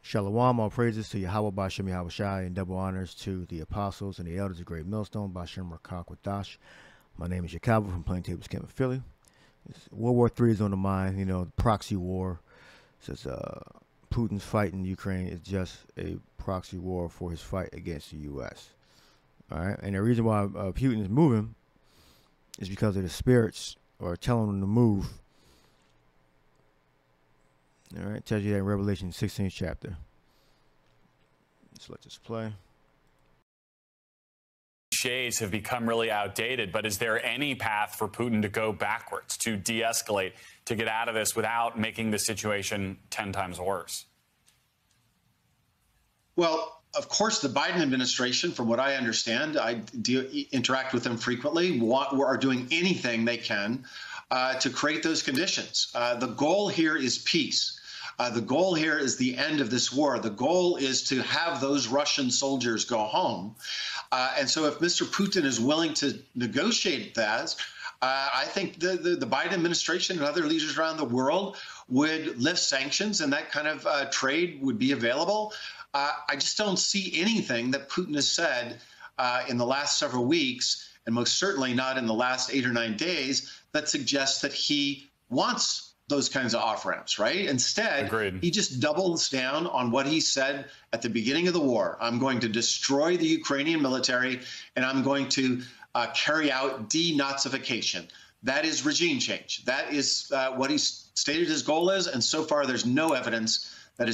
Shalom, all praises to Yahweh Bashem Yahweh Shai, and double honors to the apostles and the elders of Great Millstone, Bashem Rakak Wadash. My name is Yakalba from Plaintables Philadelphia. World War III is on the mind, you know, the proxy war. Says Putin's fight in Ukraine is just a proxy war for his fight against the U.S. All right, and the reason why Putin is moving is because of the spirits are telling him to move. All right, it tells you that in Revelation 16th chapter. Let's let this play. Cliches have become really outdated, but is there any path for Putin to go backwards, to de-escalate, to get out of this without making the situation 10 times worse? Well, of course, the Biden administration, from what I understand, I interact with them frequently, are doing anything they can to create those conditions. The goal here is peace. The goal here is the end of this war. The goal is to have those Russian soldiers go home. And so if Mr. Putin is willing to negotiate that, I think the Biden administration and other leaders around the world would lift sanctions, and that kind of trade would be available. I just don't see anything that Putin has said in the last several weeks, and most certainly not in the last 8 or 9 days, that suggests that he wants those kinds of off-ramps, right? Instead, Agreed. He just doubles down on what he said at the beginning of the war. I'm going to destroy the Ukrainian military, and I'm going to carry out denazification. That is regime change. That is what he's stated his goal is, and so far there's no evidence that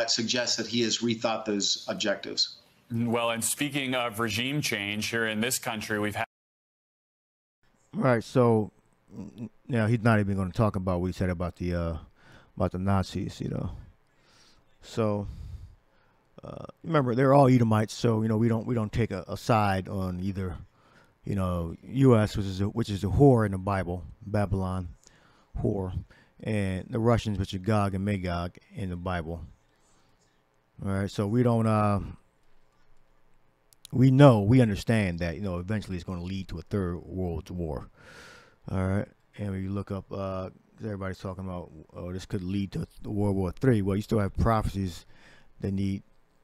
suggests that he has rethought those objectives. Well, and speaking of regime change, here in this country, we've had... All right, so now he's not even going to talk about what he said about the Nazis, you know. So remember, they're all Edomites, so you know we don't take a side on either, you know, U.S. which is a whore in the Bible, Babylon, whore, and the Russians, which are Gog and Magog in the Bible. All right, so we don't we understand that, you know, eventually it's going to lead to a third world war. All right, and when you look up, everybody's talking about, oh, this could lead to World War III. Well, you still have prophecies that need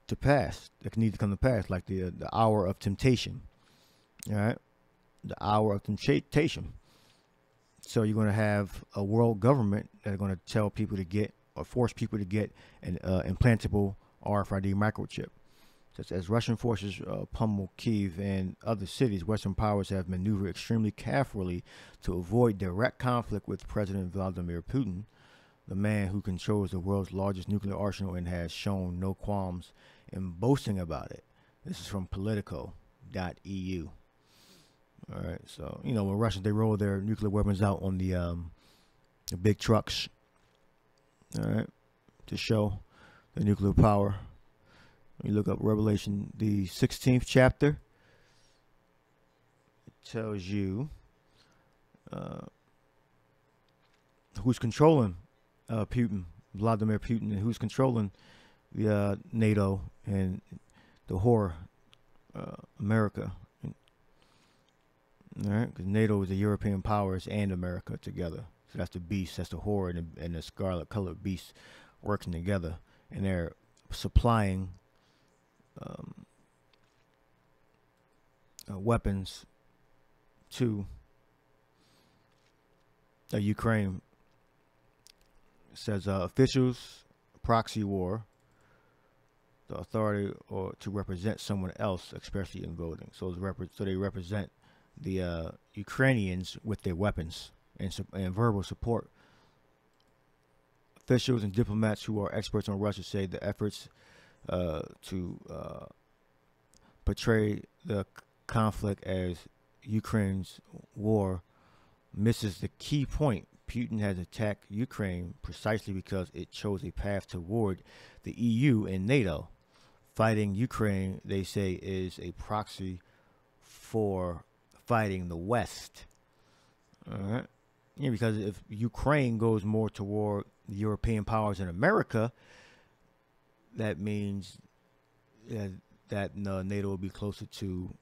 to pass, that need to come to pass, like the hour of temptation. All right, the hour of temptation. So you're going to have a world government that are going to tell people to get, or force people to get, an implantable RFID microchip. Such as Russian forces pummel Kyiv and other cities, Western powers have maneuvered extremely carefully to avoid direct conflict with President Vladimir Putin, the man who controls the world's largest nuclear arsenal and has shown no qualms in boasting about it. This is from Politico.eu. All right, so, you know, when Russians, they roll their nuclear weapons out on the big trucks, all right, to show the nuclear power. When you look up Revelation, the 16th chapter, it tells you who's controlling Putin, Vladimir Putin, and who's controlling the NATO and the whore, America. All right, because NATO is the European powers and America together. So that's the beast, that's the whore, and the scarlet colored beast working together, and they're supplying weapons to Ukraine. It says officials, proxy war, the authority or to represent someone else, especially in voting. So they represent the Ukrainians with their weapons and verbal support. Officials and diplomats who are experts on Russia say the efforts to portray the conflict as Ukraine's war misses the key point. Putin has attacked Ukraine precisely because it chose a path toward the EU and NATO. Fighting Ukraine, they say, is a proxy for fighting the West. All right. Yeah, because if Ukraine goes more toward the European powers in America, that means that NATO will be closer to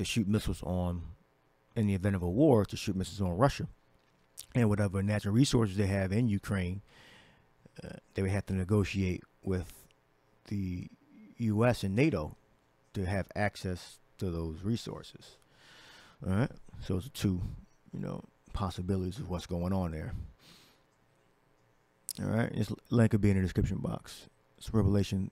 shoot missiles on, in the event of a war, to shoot missiles on Russia. And whatever natural resources they have in Ukraine, they would have to negotiate with the U.S. and NATO to have access to those resources. All right, so those are two, possibilities of what's going on there. All right, this link will be in the description box. It's Revelation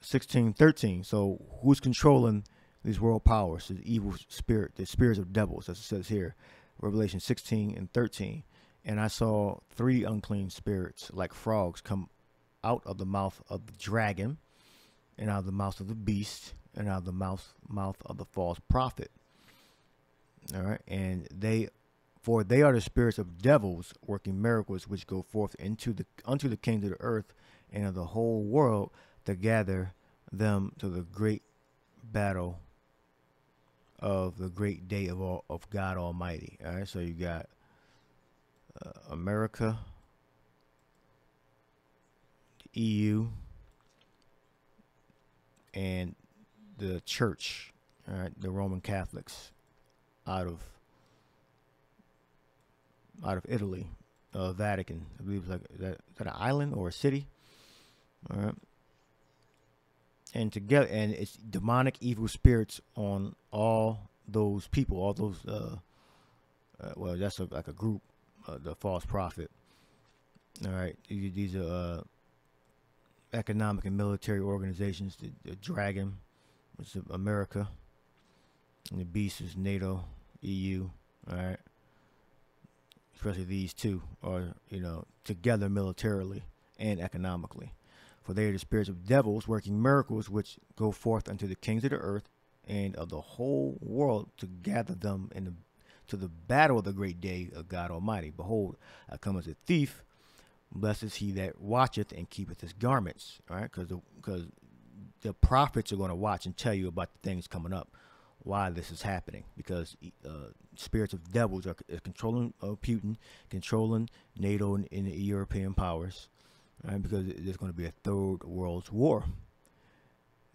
16:13. So who's controlling these world powers? The evil spirit, the spirits of devils, as it says here, Revelation 16:13. And I saw 3 unclean spirits like frogs come out of the mouth of the dragon, and out of the mouth of the beast, and out of the mouth of the false prophet. All right, and they are the spirits of devils working miracles, which go forth unto the kings of the earth and of the whole world, to gather them to the great battle of the great day of God Almighty. All right, so you got America, the EU, and the church. All right, the Roman Catholics out of Italy, Vatican. I believe it's like is that an island or a city? All right. And together, and it's demonic evil spirits on all those people, all those. Well, that's like a group, the false prophet. All right, these are economic and military organizations. The dragon, which is America, and the beast is NATO, EU. All right, especially these two are together militarily and economically. For they are the spirits of devils working miracles, which go forth unto the kings of the earth and of the whole world, to gather them to the battle of the great day of God Almighty. Behold, I come as a thief. Blessed is he that watcheth and keepeth his garments. All right, because the prophets are going to watch and tell you about the things coming up, why this is happening, because spirits of devils are controlling Putin, controlling NATO and the European powers. All right, because there's going to be a third world war.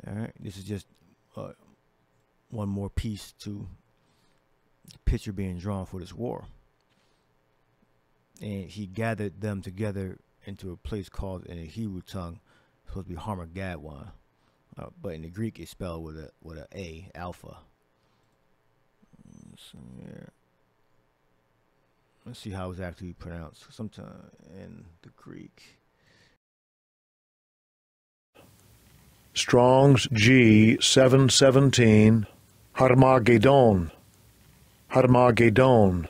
All right, this is just one more piece to the picture being drawn for this war. And he gathered them together into a place called, in the Hebrew tongue, supposed to be Armageddon, but in the Greek it's spelled with a alpha. So, yeah. Let's see how it's actually pronounced. Sometime in the Greek. Strong's G 717, Armageddon. Armageddon.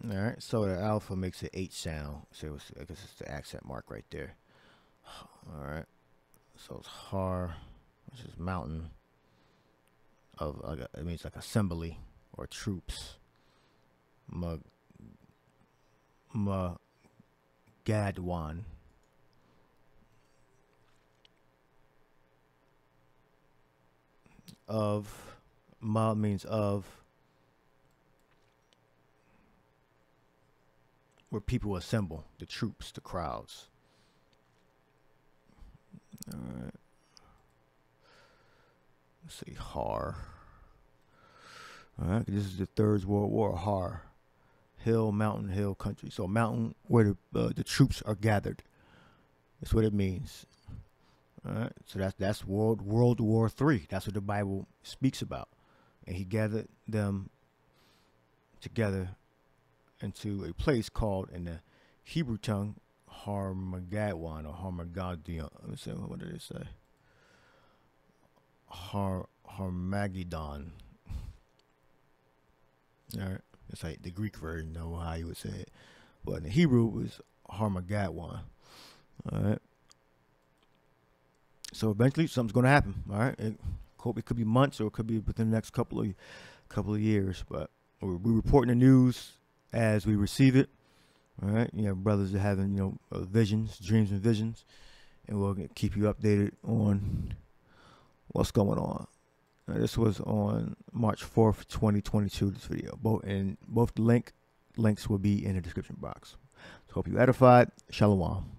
All right, so the alpha makes an H sound. So I guess it's the accent mark right there. All right, so it's har, which is mountain of, it means like assembly or troops. Gadwan. Of, ma means of, where people assemble, the troops, the crowds. All right. Let's see, har. All right, this is the Third World War. Har, hill, mountain, hill, country. So mountain where the troops are gathered. That's what it means. All right, so that's World War III. That's what the Bible speaks about, and he gathered them together into a place called, in the Hebrew tongue, Armageddon or Armageddon. Let me see, what did it say? Armageddon. All right, it's like the Greek version of how you would say it, but in the Hebrew it was Armageddon. All right. So eventually something's going to happen. All right, it could be months or it could be within the next couple of years. But we're reporting the news as we receive it. All right, brothers are having visions, dreams, and visions, and we'll keep you updated on what's going on. This was on March 4th, 2022. This video, both links will be in the description box. So hope you edified. Shalom.